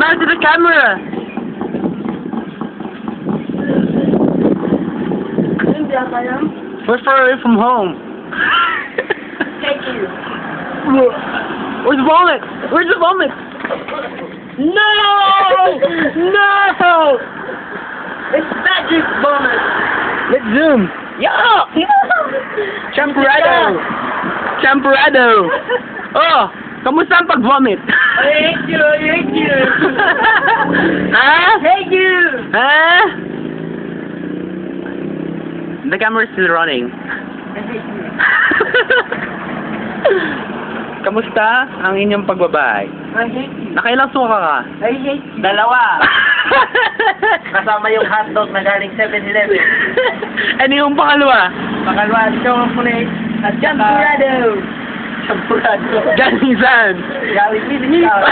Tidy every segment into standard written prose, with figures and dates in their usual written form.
Smile to the camera. We're far away from home. Thank you. Where's the vomit? Where's the vomit? No! No! It's magic vomit. Let's zoom. Yeah! Champorado! Champorado! Oh! Kamusta ang pag-vomit? I hate you. I hate you. Ha? Hate you. Ha? The camera is still running. I hate you. Kamusta ang inyong pagbabahay? I hate you. Nakailang suka ka? I hate you. Dalawa. Kasama yung hotdog na galing 7-Eleven. Ano yung pangalawa? Pangalawa, chocolate at Champurado. Champurado. Galing saan? Galing Pilipinas.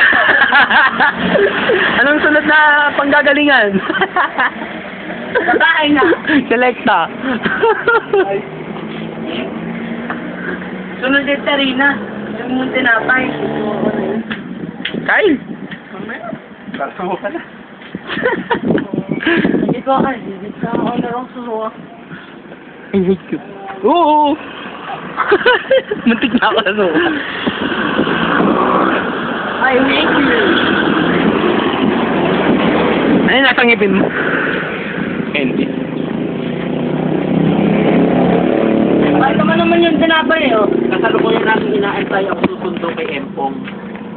Anong sunod na panggagalingan? Kakain na. Selecta. Sunod din Tarina. Yung tinapay. Kyle? Kaso mo pala. Hindi ko ako. Hindi ko ako narong susuwa. I hate you. Oo! Muntik na ako na suka. I hate you. Ano yung nasa ngipin mo? Candy. Ay, naman yung tinapay, oh. Kasalukuyan natin inaantay ang susundo kay Empong.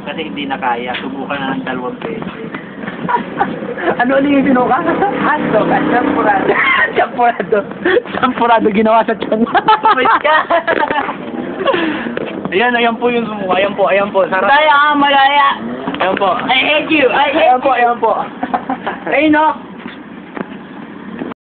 Kasi hindi na kaya. Subukan na ng 2 beses. Ano ulit yung sinuka? Hotdog at champurado. Champurado. Champurado ginawa sa tiyan. Wait ka. Ayan po yung sumuka. Ayan po. Sarap. Malaya ka, malaya. Ayan po. I hate you. I hate Ayan po. you. Ayun, oh.